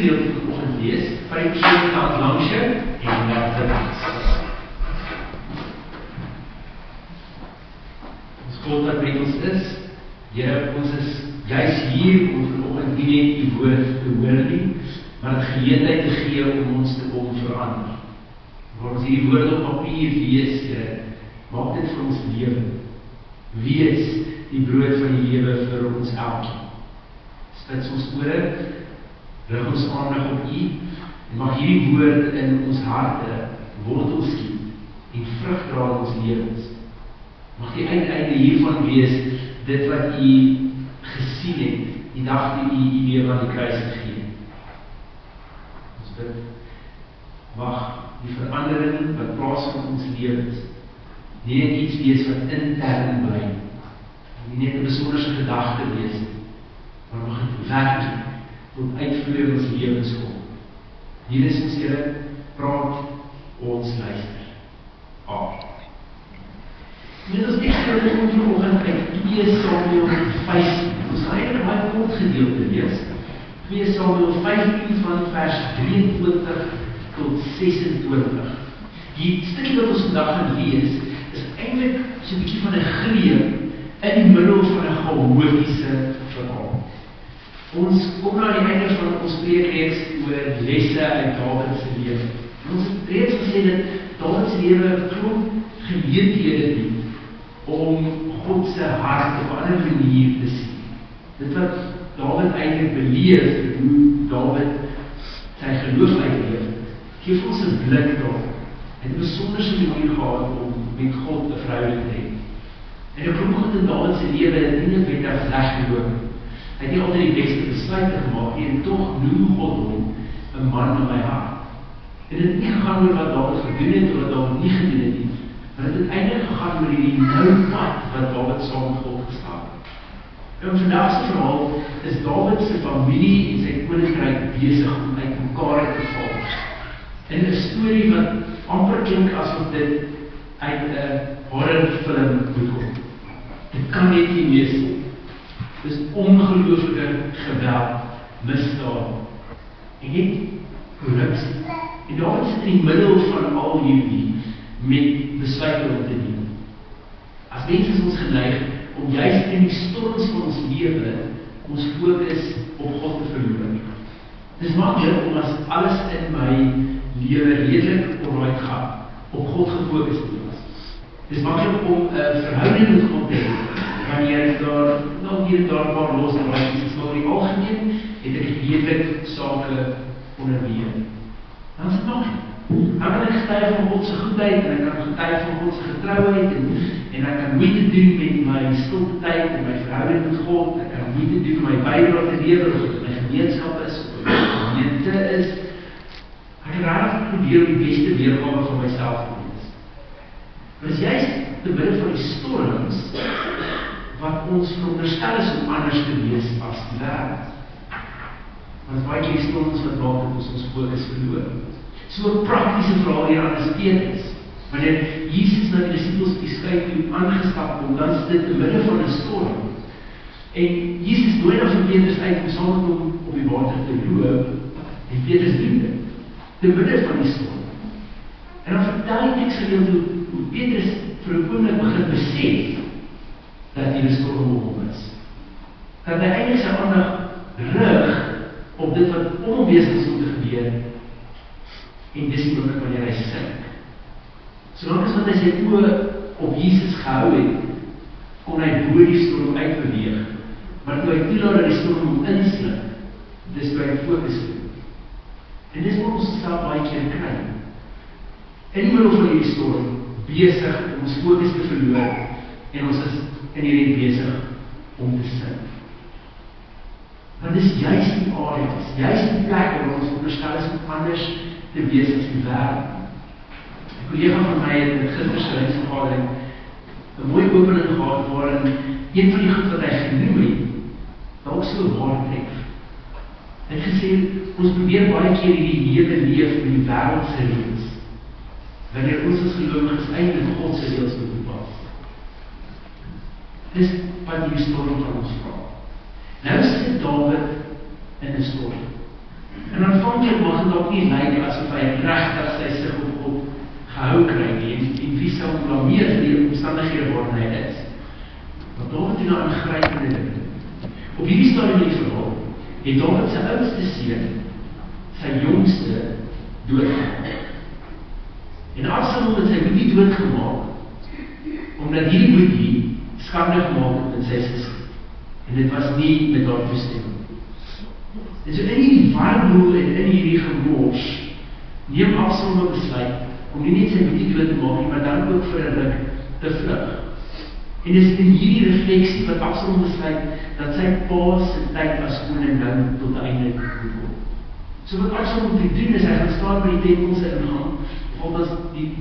gedeelte vanoggend lees, van die persoon kant langs jou en wat dit is. Ons God wat met ons is, Here, ons is juis hier om vanoggend nie net die woord te hoor nie, maar die geleentheid te gee om ons te kom verander. Waar ons die woord op papier lees, Here, maak dit vir ons lewe. Wees die brood van die lewe vir ons elkeen. Spits ons ore, rig ons aandag op U, en mag hierdie woord in ons harte wortel skiet en vrug dra in ons lewens. Mag die uiteinde hiervan wees, dit wat U gesien het, die dag die U lewe aan die kruis gegee. Ons bid, mag die verandering wat plaasvind in ons lewens, nie net iets wees wat intern bly, nie net 'n besonderse gedagte wees, maar mag het werklik tot uitvloei in ons lewens kom. Hier is ons Here, praat, ons luister. Amen. Met ons tekst kom vanoggend uit 2 Samuel 15. Ons gaan eintlik baie kort gedeelte lees. 2 Samuel 15 van vers 23 tot 26. Die stukkie wat ons vandag gaan lees, is eintlik so 'n bietjie van 'n greep in die middel van 'n chaotiese verhaal. Ons kom na die einde van ons preekreeks oor lesse uit Dawid se lewe. Ons het reeds gesê dat Dawid se lewe 'n klomp geleenthede bied om God se hart op 'n ander manier te sien. Dit wat Dawid eintlik beleef, hoe Dawid sy geloof uitleef, gee ons 'n blik daarop. Hy het 'n besonderse manier gehad om met God 'n verhouding te hê. En ek glo God in Dawid se lewe het nie noodwendig sleg geloop. Hy het nie altyd die beste besluite gemaak nie, en tog noem God hom 'n man na my hart. En dit het nie gegaan oor wat Dawid gedoen het of wat Dawid nie gedoen het nie, maar dit het eintlik gegaan oor die nou pad wat Dawid saam met God gestap het. En vandag se verhaal is Dawid se familie en sy koninkryk besig om uit mekaar te val. En 'n storie wat amper klink asof dit uit 'n horrorfilm moet kom. Dit kan net nie wees nie. Dis ongelooflike geweld, misdaad en net korrupsie. En Dawid sit in die middel van al hierdie met besluite om te neem. As mens is ons geneig om juist in die storms van ons lewe ons fokus op God te verloor. Dit is maklik om as alles in my lewe redelik alright gaan, op God gefokus te wees. Dit is maklik om 'n verhouding met God te hê, wanneer daar nog hier en daar 'n paar losdraaiings is, maar oor die algemeen het ek redelik sake onder beheer. Dan is dit maklik. Dan kan ek getuig van God se goedheid, en ek kan getuig van God se getrouheid, en ek kan moeite doen met my stilte tyd en my verhouding met God, ek kan moeite doen met my bydrae te lewer, of dit my gemeenskap is, of dit my gemeente is. Ek kan regtig probeer om die beste weergawe van myself te wees. Maar is juist te midde van die storms wat ons veronderstel is om anders te wees as die wêreld. Maar is baie keer die storms wat maak dat ons fokus verloor. So 'n praktiese verhaal hier aan is Petrus. Wanneer Jesus na die disippels op die skei toe aangestap kom, dan is dit te midde van 'n storm. En Jesus nooi dan vir Petrus uit om saam met hom op die water te loop, en Petrus doen dit, te midde van die storm. En dan vertel die teks gedeelte hoe Petrus vir 'n oomblik begin besef dat hier 'n storm op hom is. Dat hy eintlik sy aandag rig op dit wat onbesig is om te gebeur, en dis die oomblik wanneer hy sink. Solank as wat hy sy oë op Jesus gehou het, kon hy bo die storm uitbeweeg. Maar toe hy toelaat dat die storm hom insluk, dis toe hy fokus het. En dis wat ons self baie keer kry. In die middel van hierdie storm, besig om ons fokus te verloor, en ons is in hierdie besig om te sink. Want dis juist die areas, juist die plekke waar ons veronderstel is om anders te wees as die wêreld. 'n Kollega van my het in gister se huisvergadering 'n mooi opening gehad waarin een van die goed wat hy genoem het, dalk so waar tref. Hy het gesê, ons probeer baie keer hierdie lewe leef met die wêreld se reëls, wanneer ons as gelowiges eintlik God se reëls moet toepas. Dis wat die storm van ons vra. Nou sit Dawid in 'n storm. En dan aanvanklik mag dit dalk nie lyk asof hy regtig sy sig op God gehou kry nie, en wie sou hom blameer vir die omstandighede waarin hy is. Maar Dawid doen 'n aangrypende ding. Op hierdie stadium in die verhaal het Dawid sy oudste seun, sy jongste, doodgemaak. En Absalom het sy boetie doodgemaak, omdat hierdie boetie skande gemaak het met sy sussie. En dit was nie met haar toestemming. En so in hierdie warboel en in hierdie gemors, neem Absalom 'n besluit om nie net sy boetie dood te maak nie, maar dan ook vir 'n ruk te vlug. En dis in hierdie refleksie wat Absalom besluit dat sy pa se tyd as koning nou tot einde moet kom. So wat Absalom moet doen is hy gaan staan by die tempel se ingang, of as die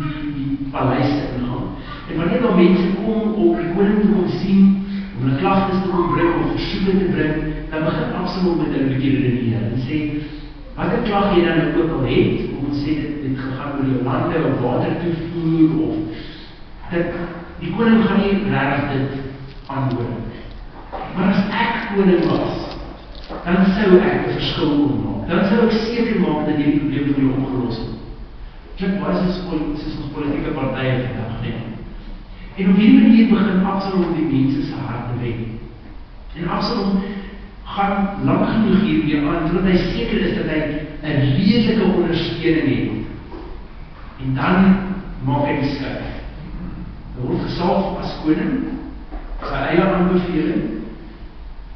paleis se ingang. En wanneer daar mense kom om die koning te kom sien, om hulle klagtes te kom bring of versoeke te bring, dan begin Absalom met hulle bietjie redeneer en sê, watter klag jy dan ook al het, om te sê dit gegaan oor jou lande of water toevoer of dat die koning gaan nie regtig dit antwoord. Maar as ek koning was, dan sou ek 'n verskil maak. Dan sou ek seker maak dat hierdie probleem vir jou opgelos word. Kyk, wat is ons politieke partye vandag, nee. En op hierdie manier begin Absalom die mense se harte wen. En Absalom gaan lank genoeg hiermee aan, totdat hy seker is dat hy 'n redelike ondersteuning het. En dan maak hy die skuif. Hy word gesalf as koning, sy eie aanbeveling,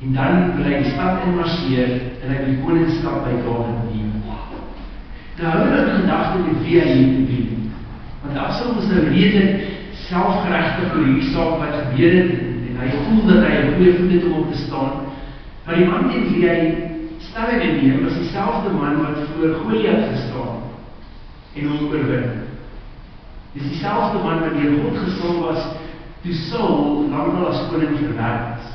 en dan wil hy die stad inmarseer, en hy wil die koningskap by Dawid neem. Nou hou hulle in gedagte met wie hy hier te doen, want Absalom is nou redelik selfgerechtig oor hierdie saak wat gebeur het, en hy voel dat hy 'n goeie voet het om op te staan, maar die man teen wie hy stelling neem, was dieselfde man wat voor Goliat gestaan, en hom oorwin. Dis dieselfde man wat deur God gesalf was, toe Saul lankal as koning verwerp is.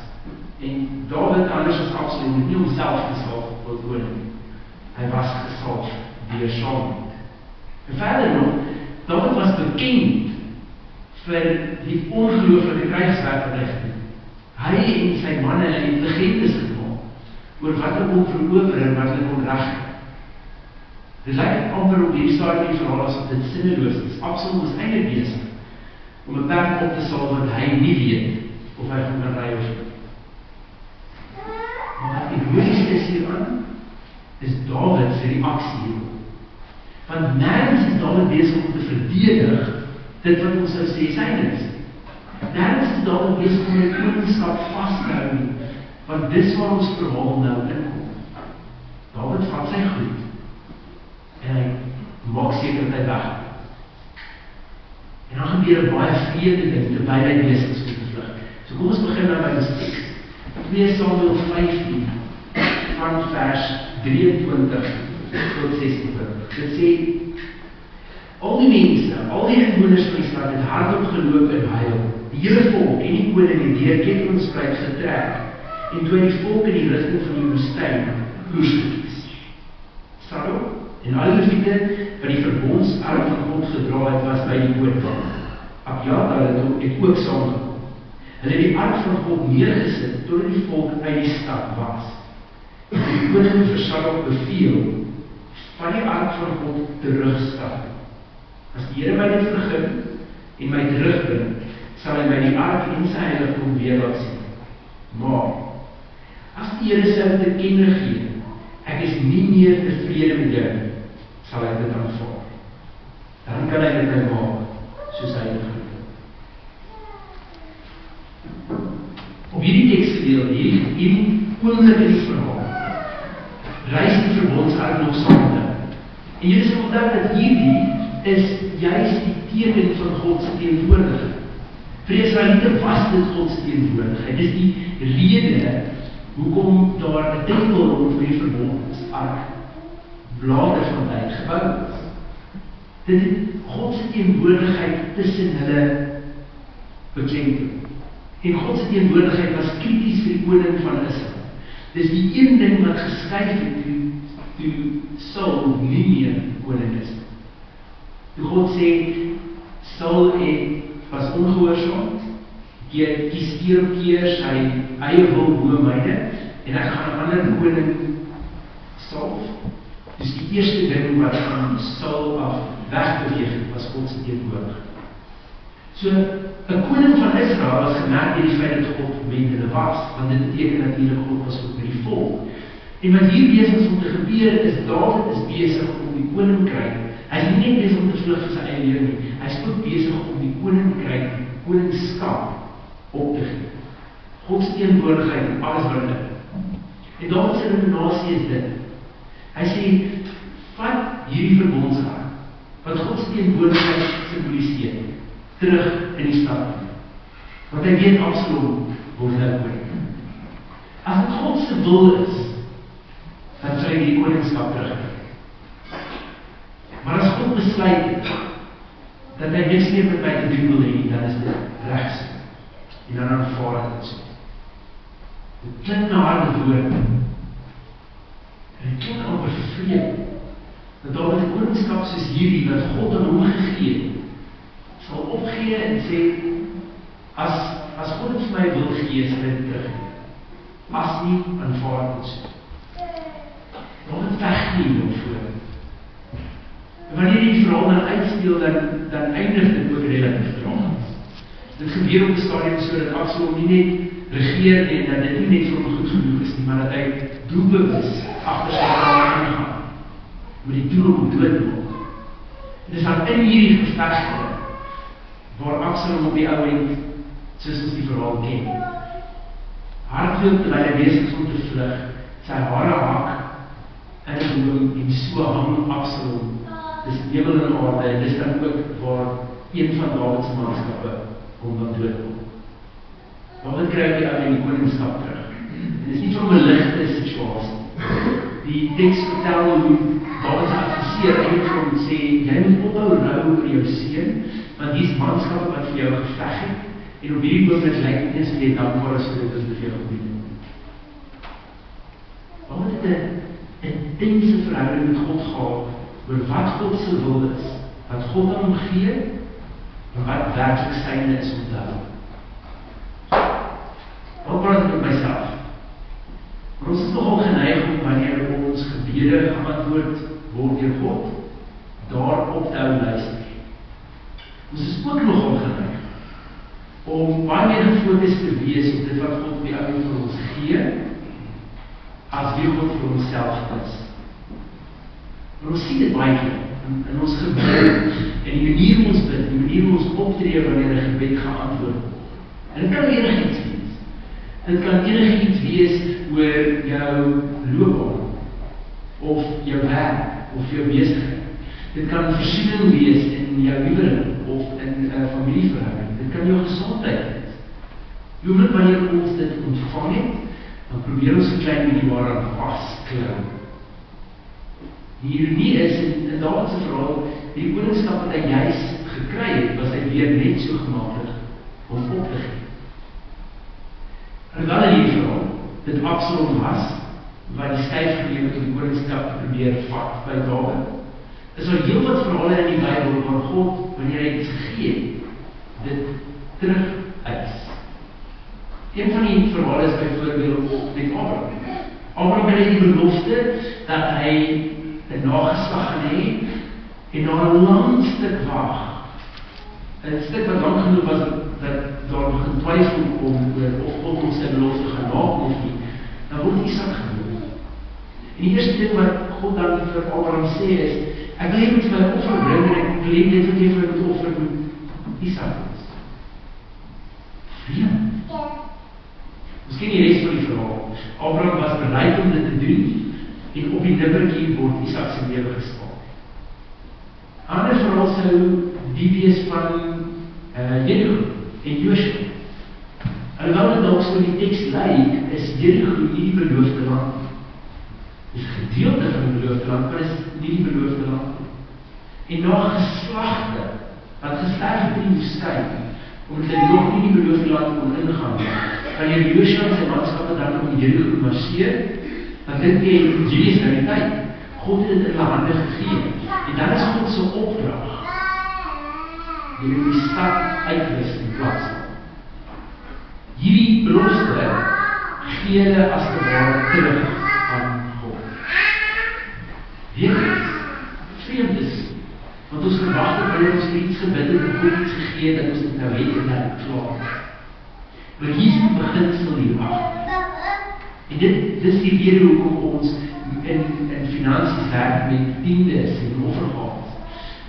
En Dawid, anders as Absalom, het nie homself gesalf tot koning. Hy was gesalf deur Saul. En verder nog, Dawid was bekend vir die ongelooflike krygswerk wat hy gedoen. Hy en sy manne het legendes gemaak oor wat hulle kon verower en wat hulle kon regkry. Dit lyk amper op die stadium die verhaal asof dit sinneloos is. Absalom is eintlik besig om 'n perd op te saal wat hy nie weet of hy gaan kan ry of nie. Maar wat ironies is hieraan, is Dawid se reaksie hierop. Want nergens is Dawid besig om te verdedig dit wat ons sou sê syne is. Nergens is Dawid besig om 'n koningskap vas te hou nie, want dis waar ons verhaal nou inkom. Dawid vat sy goed en hy maak seker dat hy weg. En dan gebeur 'n baie vreemde ding terwyl hy besig is om te vlug. So kom ons begin nou by die teks. 2 Samuel 15 van vers 23 tot 26. Dit sê, al die mense, al die inwoners van die stad het hardop geloop en huil. Die hele volk en die koning het deur Kefronspruit getrek en toe die volk in die rigting van die woestyn koers gekies. Saul en al die Lewiete wat die verbondsark van God gedra het, was by die koning. Abjatar het ook saamgekom. Hulle het die ark van God neergesit totdat die volk uit die stad was. Die koning vir Saul beveel van die ark van God terugstap. As die Here my dit vergun en my terugbring, sal hy my die ark en sy heiligdom weer laat sien. Maar as die Here sou te kenne gee, ek is nie meer tevrede met jou, sal hy dit aanvaar. Dan kan hy dit my maak, soos hy dit gedoen. Op hierdie tekstgedeelte, hierdie oomblik in die verhaal, reis die verbondsark nog saam. En jy sal onthou dat hierdie is juist die teken van God se teenwoordigheid. Vir die Israeliete was dit God se teenwoordigheid. Dit is die rede hoekom daar 'n tempel rond vir die verbondsark later van tyd gebou is. Dit het God se teenwoordigheid tussen hulle beklemtoon. En God se teenwoordigheid was krities vir die koning van Israel. Dis die een ding wat geskuif het toe Saul nie meer koning is. Toe God sê, Saul was ongehoorsaam, kies keer op keer sy eie wil bo myne, en ek gaan 'n ander koning salf. Dus die die eerste ding wat van Saul af wegbeweeg het, was God se teenwoordigheid. So, 'n koning van Israel was gemerk deur die feit dat God met hulle was, want dit beteken natuurlik God was ook met die volk. En wat hier besig is om te gebeur, is Dawid is besig om die koninkryk, hy is nie net besig om te vlug vir sy eie lewe nie, hy is ook besig om die koninkryk, die koningskap op te gee. God se teenwoordigheid en alles wat hulle. En Dawid se redenasie is dit. Hy sê, vat hierdie verbondsark, wat God se teenwoordigheid simboliseer, terug in die stad. Want hy weet Absalom word nou koning. As dit God se wil is, dan sal hy die koningskap terugkry. Maar as God besluit het, dat hy niks meer met my te doen wil hê, dan is dit regs. En dan aanvaar ek dit so. Dit klink na harde woorde. En dit klink amper vreemd, dat daar met die koningskap soos hierdie, wat God aan hom gegee het, sal opgee en sê, as God het vir my wil gee, sal hy dit teruggee. As nie, aanvaar dit so. Dan het weg nie daarvoor. En wanneer die verhaal dan uitspeel, dan eindig dit ook relatief tragies. Dit gebeur op die stadium so dat Absalom nie net regeer nie, en dat dit nie net vir hom goed genoeg is nie, maar dat hy doelbewus agter sy verhaal ingaan, met die doel om dood te word. En dis dan in hierdie gevegte, waar Absalom op die ou end, soos ons die verhaal ken, hardloop terwyl hy besig is om te vlug, sy hare hak in 'n boom en so hang Absalom. Dis hemel en aarde, en dis dan ook waar een van Dawid se manskappe hom dan dood kom. Dawid kry die ou en die koningskap terug. En dis nie van 'n ligte situasie. Die teks vertel hoe Dawid se adviseur eintlik vir hom sê, jy moet ophou rou oor jou seun, want hier's manskappe wat vir jou geveg het, en op hierdie oomblik lyk dit nie asof jy dankbaar is vir dit wat vir jou gedoen het. Dawid het 'n intense verhouding met God gehad, oor wat God se wil is, wat God aan hom gee, en wat werklik syne is om te hou. Wat praat ek met myself? Maar ons is nogal geneig om wanneer ons gebede geantwoord word deur God, daarop te hou luister. Ons is ook nogal geneig om baie meer gefokus te wees op dit wat God op die ou vir ons gee, as wie God vir onsself is. Maar ons sien dit baie keer in ons gebed, en die manier hoe ons bid, die manier hoe ons optree wanneer 'n gebed geantwoord word. En dit kan enigiets wees. Dit kan enigiets wees oor jou loopbaan, of jou werk, of jou besigheid. Dit kan versoening wees in jou huwelik, of in 'n familieverhouding. Dit kan jou gesondheid wees. Die oomblik wanneer ons dit ontvang het, dan probeer ons 'n klein bietjie daaraan vasklou. Die ironie is, in Dawid se verhaal, die koningskap wat hy juis gekry het, was hy weer net so gemaklik om op te gee. En wel in die verhaal, dit Absalom was, wat die styf geneem het om die koningskap te probeer vat by Dawid, is daar heel wat verhale in die Bybel, waar God, wanneer hy iets gegee het, dit terug eis. Een van die verhale is byvoorbeeld met Abraham. Abraham het die belofte dat hy 'n nageslag gaan hê, en na 'n lang stuk wag, 'n stuk wat lang genoeg was, dat daar begin twyfel kom of God ons sy belofte gaan nakom of nie, dan word Isak gebore. En die eerste ding wat God dan vir Abraham sê is, ek wil jy moet my offer bring, en ek wil jy dit wat jy vir my moet offer moet Isak is. Vreemd. Miskien die rest van die verhaal. Abraham was bereid om dit te doen, en op die nippertjie word Isak se lewe gespaar. Ander verhaal sou die wees van Jericho en Joshua. Alhoewel dit dalk so die teks lyk, is Jericho nie die beloofde land. Dit is 'n gedeelte van die beloofde land, maar is nie die beloofde land. En na geslagte wat gesterf het in die woestyn, omdat hulle nog nie die beloofde land kon ingaan, kan Joshua en sy manskappe dan om Jericho marseer. Dan dink jy, hierdie is nou die tyd. God het dit in hulle hande gegee. En dan is God se opdrag, jy moet die stad uitwis in plaas. Hierdie belofte gee hulle as te ware terug aan God. Weet jy, verwag dat wanneer ons vir iets gebid het, en God iets gegee, dat ons dit nou het en dat klaar. Maar hier is die beginsel hier agter. En dit is die rede hoekom ons in finansies werk met tiendes en offergawe.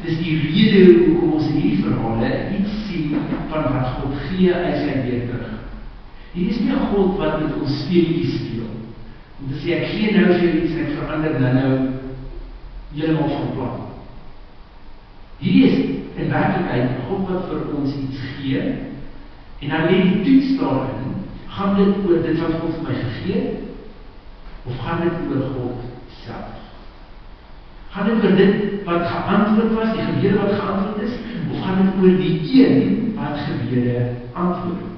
Dis die rede hoekom ons in hierdie verhale iets sien van wat God gee uit sy weer terug. Hier is nie 'n God wat met ons speletjies speel. Om te sê, ek gee nou vir iets en ek verander nou heeltemal van plan. Hierdie is in werklikheid 'n God wat vir ons iets gee, en dan lê die toets daarin, gaan dit oor dit wat God vir my gegee het, of gaan dit oor God self? Gaan dit oor dit wat geantwoord was, die gebede wat geantwoord is, of gaan dit oor die een wat gebede antwoord?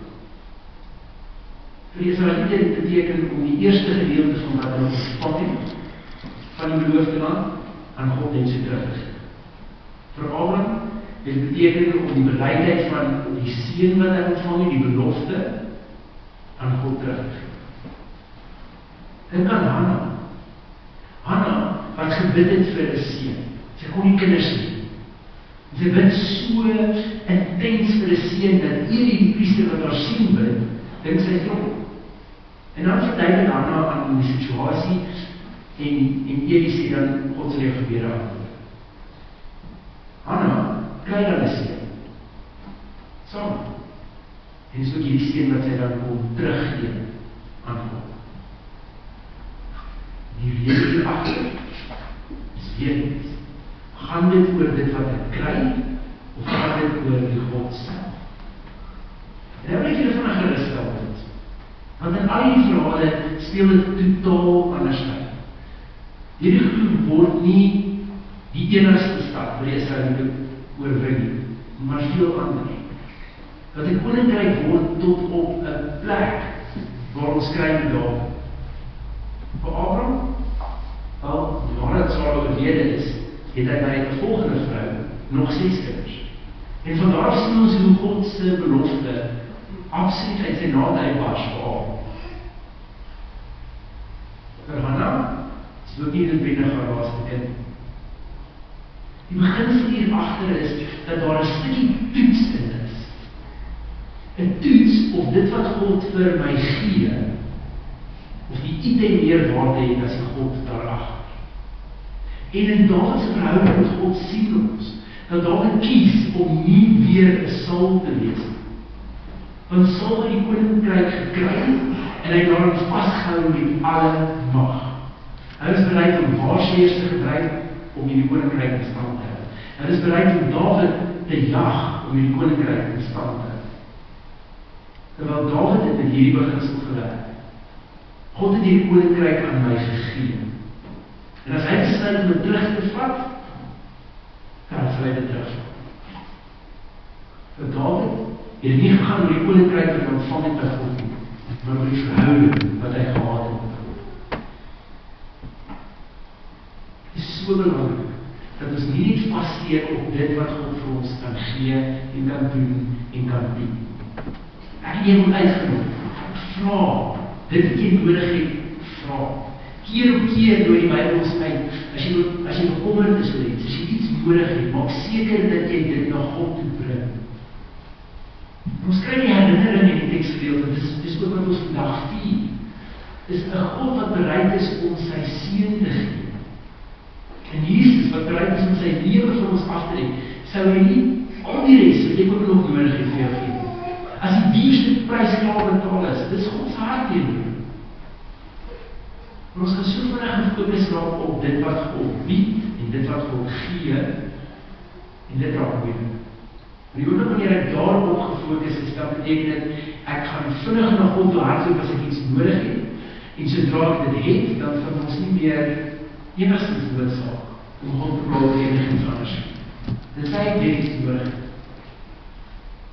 Vir Israeliete beteken om die eerste gedeelte van wat hulle ontvang het, van die beloofde land, aan God net so terug te gee. Vir Abraham, dit beteken om die beleidheid van die seën wat hy ontvang het, die belofte, aan God terug te gee. Dink aan Hanna. Hanna, wat gebid het vir 'n seun. Sy kon nie kinders hê. Sy bid so intens vir 'n seun, dat Eli die priester wat haar sien bid, dink sy is dronk. En dan verduidelik Hanna aan die situasie, en Eli sê dan, God sal jou gebede antwoord. Hanna kry dan 'n seun. Saam. En dis ook hierdie seun wat sy dan kon teruggee aan God. Die rede hier agter is weer iets. Gaan dit oor dit wat ek kry, of gaan dit oor die God self? En nou wil ek julle vandag gerus stel word. Want in al die verhale speel dit totaal anders uit. Hierdie word nie die enigste stad waar Israeliete oorwin, maar veel ander. Dat die koninkryk word tot op 'n plek waar ons kry die Dawid. Vir Abraham, wel, nadat Sara oorlede is, het hy by 'n volgende vrou nog 6 kinders. En vandaar sien ons hoe God se belofte absoluut uit sy naad uitbars vir Abraham. Vir Hanna is ook nie noodwendig haar laaste kind. Die beginsel hier agter is dat daar 'n stukkie toets in is. 'n Toets of dit wat God vir my gee, of die item meer waarde het as die God daarachter. En in Dawid se verhouding met God sien ons, dat Dawid kies om nie weer 'n Saul te wees. Want Saul het die koninkryk gekry, en hy daarin vasgehou met alle mag. Hy is bereid om waarsêers te gebruik om hierdie koninkryk in stand te hou. Hy is bereid om Dawid te jag om hierdie koninkryk in stand te hou. Terwyl Dawid het met hierdie beginsel gewerk. God het hierdie koninkryk aan my gegee. En as hy besluit om dit terug te vat, dan sal hy dit terugvat. Vir Dawid het het nie gegaan oor die koninkryk wat hy ontvang het by God nie, maar oor die verhouding wat hy gehad het met God. Het is so belangrik dat ons nie net vassteek op dit wat God vir ons kan gee en kan doen en kan bied. Ek het jy moet uitgenooi. Vra. Dit wat jy nodig het, vra. Keer op keer door die Bybel uit, as jy bekommerd is oor iets, as jy iets nodig het, maak seker dat jy dit na God toe bring. Ons kry die herinnering in die tekstgedeelte, dit is ook wat ons vandag vier. Dit is 'n God wat bereid is om sy seun te gee. En Jesus wat bereid is om sy lewe vir ons af te lê, sou hy nie al die res wat jy ook nog nodig het vir jou gee. As die duurste prys klaar betaal is, dit is God se hart teenoor. Maar ons gaan so vinnig gefokus raak op dit wat God bied, en dit wat God gee, en dit raak weer. Maar die oomblik wanneer ek daarop gefokus is, dan beteken dit, ek gaan vinnig na God toe hardloop as ek iets nodig het, en sodra ek dit het, dan van ons nie meer enigstens noodsaak om God te praat enigstens anders. Dit sê ek weet iets nodig.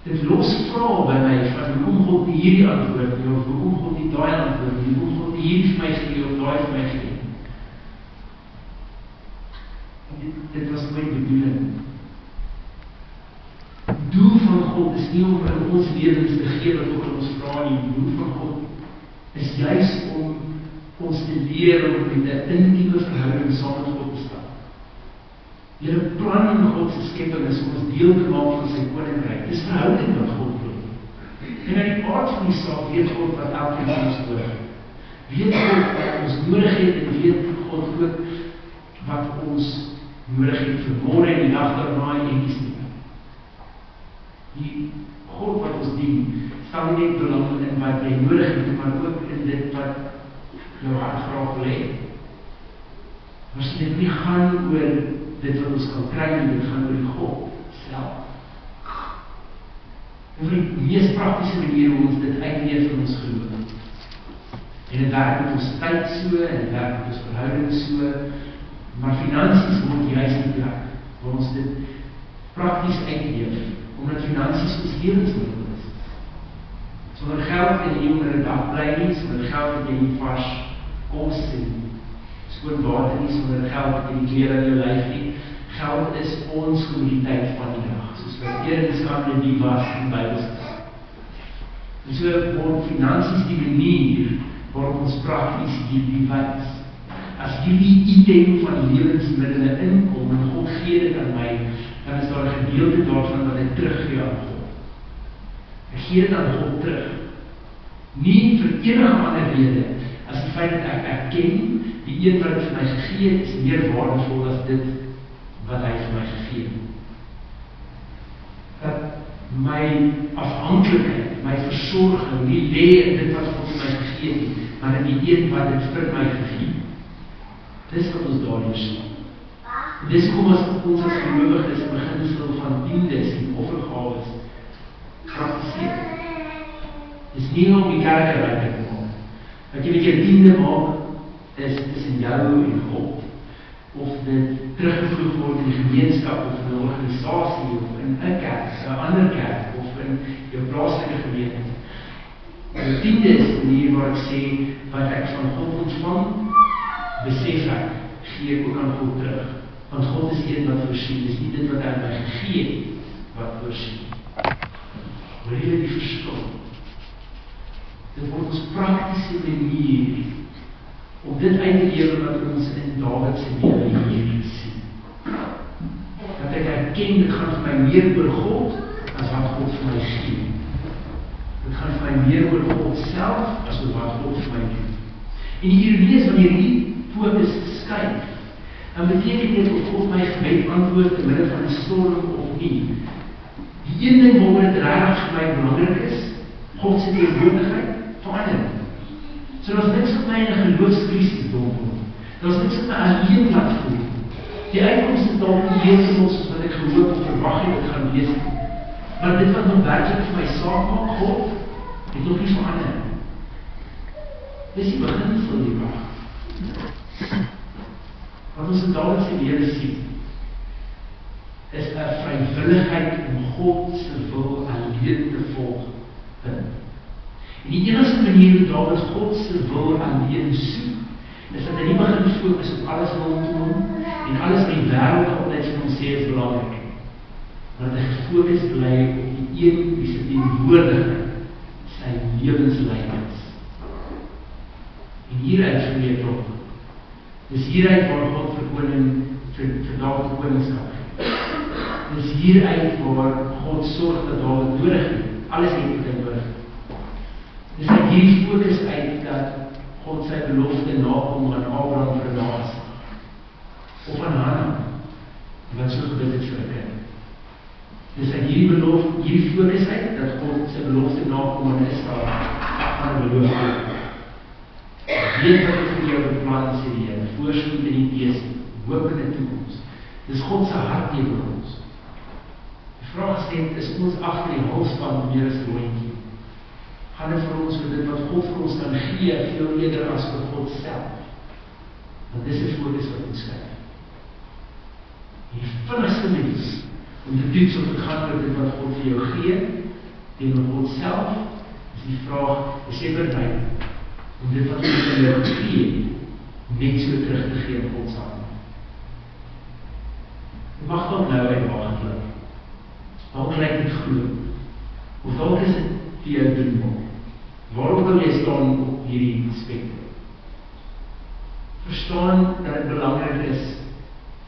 Dit los vrae by my van hoekom God nie hierdie antwoord nie, of hoekom God nie daai antwoord nie, hoekom God nie hierdie vir my gee of daai vir my gee. Dit was my bedoeling. Die doel van God is nie om in ons lewens te gee wat ook in ons vra nie. Die doel van God is juis om ons te leer om met 'n intieme verhouding saam met God te staan. Julle plan in God se skepping is om ons deel te maak van sy koninkryk. Dis verhouding wat God wil. En uit die aard van die saak weet God wat elkeen van ons nodig het. Weet God wat ons nodig het en weet God ook wat ons nodig het vir môre en die dag daarna en iets nie. Die God wat ons dien, stel nie net belang in wat jy nodig het, maar ook in dit wat jou hart graag wil hê. As dit nie gaan oor dit wat ons kan kry, dit gaan oor die God self. En vir die mees praktiese manier hoe ons dit uitleef in ons geloof. En dit werk met ons tyd so, en dit werk met ons verhouding so, maar finansies word juist die plek, waar ons dit prakties uitleef, omdat finansies ons lewensmiddel is. Sonder geld kan jy nie onder 'n dak bly nie, sonder geld kan jy nie vars kos en skoon water nie, sonder geld kan jy nie klere in jou lyf nie. Geld is ons kommoditeit van die dag, soos wat eerder die was in die Bybel is. En so word finansies die manier waarop ons prakties hierdie wys. As hierdie item van lewensmiddele inkom en God gee dit aan my, dan is daar 'n gedeelte daarvan wat ek teruggee aan God. Ek gee dit aan God terug. Nie vir enige ander rede as die feit dat ek erken die een wat vir my gegee het is meer waardevol as dit wat hy vir my gegee het. Dat my afhanklikheid, my versorging nie lê in dit wat God vir my gegee het, maar in die een wat dit vir my gegee het. Dis wat ons daarin sien. Dis hoekom ons as gelowiges die beginsel van diendes en offergawes praktiseer. Dis nie om die kerk ryker te maak. Wat jy met jou diende maak, is tussen jou en God. Of dit teruggevoeg word in die gemeenskap, of in 'n organisasie, of in 'n kerk, 'n ander kerk, of in jou plaaslike gemeente. Die diende is die manier waar ek sê, wat ek van God ontvang, besef ek, gee ek ook aan God terug. Want God is een wat voorsien, dis nie dit wat hy my gegee het, wat voorsien. Hoor jy die verskil? Dit word ons praktiese manier om dit uit te lewe wat ons in Dawid se lewe hier sien. Dat ek erken, dit gaan vir my meer oor God, as wat God vir my gee. Dit gaan vir my meer oor God self, as oor wat God vir my doen. En die ironie is, wanneer die fokus skuif, dan beteken dit of God my gebed antwoord in midde van 'n storm of nie. Die een ding waaroor dit regtig vir my belangrik is, God se teenwoordigheid, verander. So daar's niks wat my in 'n geloofskrisis dompel. Daar's niks wat my alleen laat voel. Die uitkoms is dalk nie heeltemal soos wat ek gehoop of verwag het dit gaan wees nie. Maar dit wat nog werklik vir my saak maak, God, het nog nie verander. Dis die beginsel hiervan. Wat ons in Dawid se lewe sien, is 'n vrywilligheid om God se wil alleen te volg. En die enigste manier hoe Dawid God se wil alleen soek, is dat hy nie begin fokus op alles rondom en alles in die wêreld altyd vir hom sê is belangrik. Maar dat hy gefokus bly op die een wie se teenwoordigheid sy lewenslyn is. En hieruit verweer tot. Dis hieruit waar God vir Dawid koningskap gee. Dis hieruit waar God sorg dat Dawid nodig het. Alles het wat hy nodig. Dis uit hierdie fokus uit dat God sy belofte nakom aan Abraham vir 'n nageslag. Of aan Hannah, wat so gebid het vir 'n kind. Dis uit hierdie fokus uit dat God sy belofte nakom aan Israel aan 'n belofte. Weet wat ek vir jou beplan, sê die Here, voorspoed in die gees, hoop in die toekoms. Dis God se hart teenoor ons. Die vraag is ons agter die halsband meer as rondjie? Gaan dit vir ons oor dit wat God vir ons kan gee, veel eerder as vir God self? Want dis die fokus wat ons skryf. Die vinnigste mens om te toets of dit gaan oor dit wat God vir jou gee, teenoor God self, is die vraag, is jy bereid om dit wat God vir jou gee, net so terug te gee in God se hand. Jy mag dalk nou uit waar geklink. Dalk lyk dit glo. Of dalk is dit vir jou doen. Waarom wil jy staan op hierdie spektrum? Verstaan dat dit belangrik is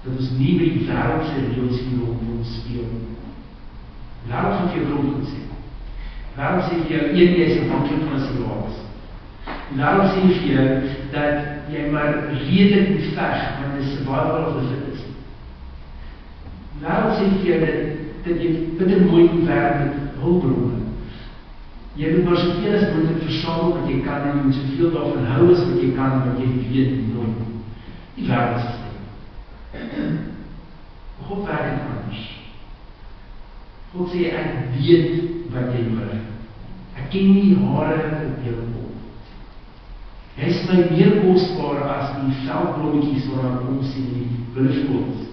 dat ons nie met die wêreldse reëls hier rond ons speel. Die wêreld gaan vir jou grond sê. Die wêreld sê vir jou, jy is afhanklik van 'n salaris. Die wêreld sê vir jou, dat jy maar redelik moet veg, want dit is survival of the fittest. Die wêreld sê vir jou, dat jy bitter mooi moet werk met hulpbronne. Jy moet maar soveel as moontlik versamel wat jy kan, en jy moet soveel daarvan hou as wat jy kan, wat jy weet nooit. Die wêreld sê. God werk het anders. God sê, ek weet wat jy nodig het. Ek ken nie die hare op jou kop. Hy is my meer kostbaar as die veldblommetjies waaraan ons sien in die bullevoels.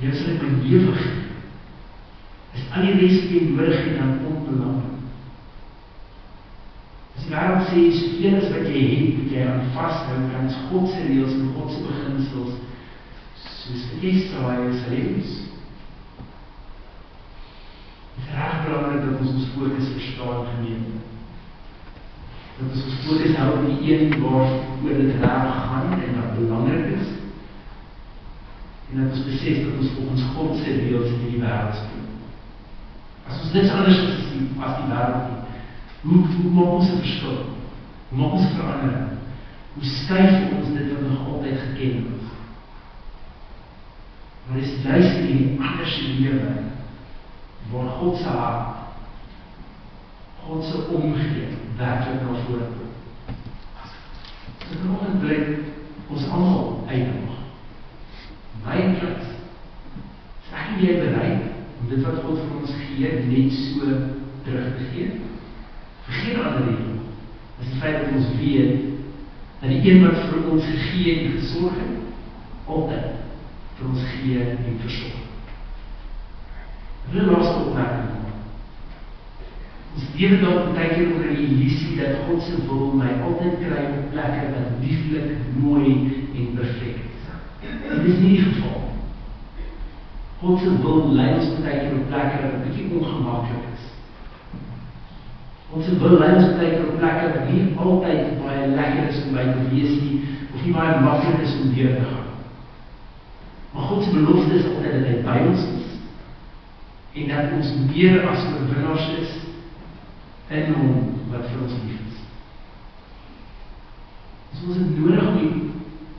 Jy sal ek my lewe gee. Is al die rest wat jy nodig het dan onbelangrijk. As die wêreld sê, soveel as wat jy het, moet jy aan vasthou, aan Godse reëls en Godse beginsels, soos wat jy saai, sal jy oes. Het is reg belangrik dat ons fokus verstaan gemeente. Dat ons fokus hou op die een waar dit reg gaan en wat belangrik is. En dat ons besef dat ons volgens Godse reëls in die wêreld speel. As ons niks anders as die wêreld nie, hoe maak ons 'n verskil? Hoe maak ons 'n verandering? Hoe skuif ons dit wat nog altyd geken is? Maar is juist in die anderse lewe, waar God se hart, God se omgee, werklik na vore kom. So vanoggend wil ek ons almal uitnodig. My interest. Is ek en jy bereid om dit wat God vir ons gee, net so terug te gee? Vergeet ander rede. Dis die feit dat ons weet, dat die een wat vir ons gegee en gesorg het, altyd vir ons gee en versorg. Ek wil laaste opmerking maak. Ons lewe dalk baie keer oor die illusie dat God se wil my altyd kry op plekke wat lieflik, mooi en perfek is. Dit is nie die geval. God se wil lei ons baie keer op plekke wat 'n bietjie ongemaklik is. God se wil lei ons baie keer op plekke wat nie altyd baie lekker is om by te wees nie, of nie baie maklik is om deur te gaan. Maar God se belofte is altyd dat hy by ons is, en dat ons meer as oorwinnaars is in hom wat vir ons lief is. Dus ons het nodig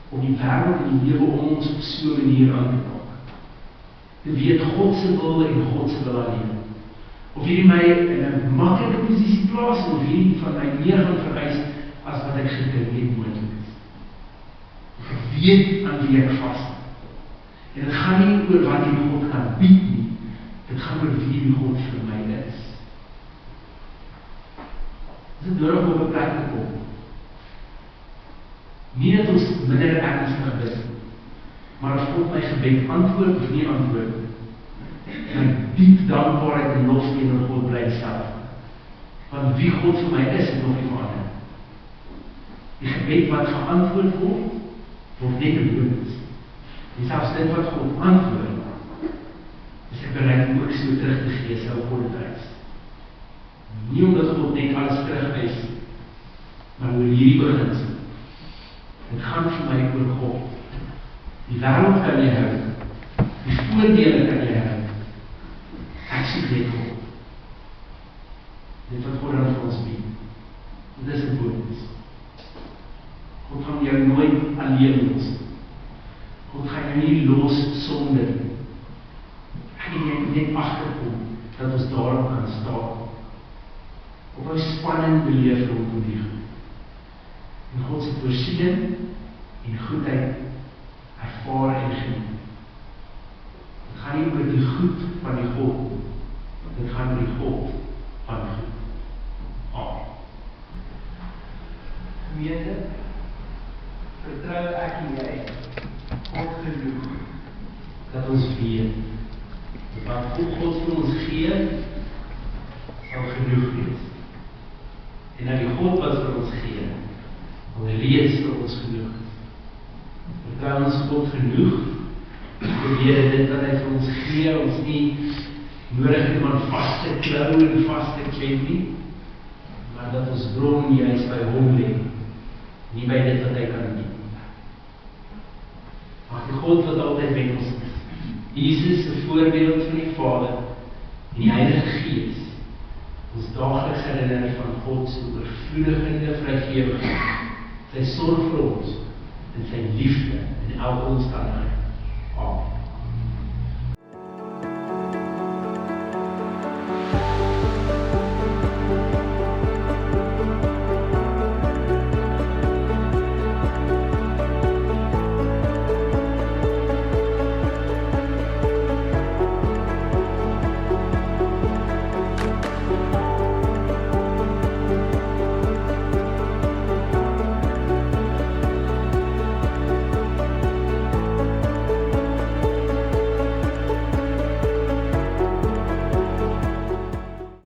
om die wêreld en die lewe om ons op so 'n manier aan te maak. Te weet God se wil en God se wil alleen. Of hierdie my in 'n maklike posisie plaas, of hierdie van my meer gaan vereis as wat ek gedink het moontlik is. Ek weet aan wie ek vas. En dit gaan nie oor wat die God kan bied nie. Dit gaan oor wie die God vir my is. Dit is nodig om op 'n plek te kom. Nie dat ons minder ernstig bid, maar as God my gebed antwoord of nie antwoord, my diep dankbaarheid en lof teenoor God bly self. Want wie God vir my is, het nog nie verander. Die gebed wat geantwoord word net 'n bonus. En selfs dit wat God antwoord, is ek bereid om ook so terug te gee, sou God dit eis. Nie omdat God net alles terugwys, maar oor hierdie beginsel. Dit gaan vir my oor God. Die wêreld kan jy hou, die voordele kan jy hou. Ek soek net God. Dit wat God dan vir ons bied. Dit is 'n bonus. God gaan jou nooit alleen los. God gaan jou nie los sonder nie. Ek en jy moet net agterkom dat ons daarop kan staan. Op 'n spanning beleef rondom die goed. En God se voorsiening en goedheid ervaar en geniet. Dit gaan nie oor die goed van die God, dit gaan oor die God van die goed. Amen. Gemeente, vertrou ek en jy God genoeg dat ons weet dat wat God vir ons gee sal genoeg wees. En dat die God wat vir ons gee reeds vir ons genoeg. Vertrou ons God genoeg, te weet dit wat hy vir ons gee, ons nie nodig het om aan vas te klou en vas te klem nie, maar dat ons bron juist by hom lê, nie by dit wat hy kan doen. Ag die God wat altyd met ons is. Jesus, 'n voorbeeld van die Vader en die Heilige Gees, ons daagliks herinner van God se oorvloedige vrygewigheid, sy sorg vir ons en sy liefde in elke omstandigheid.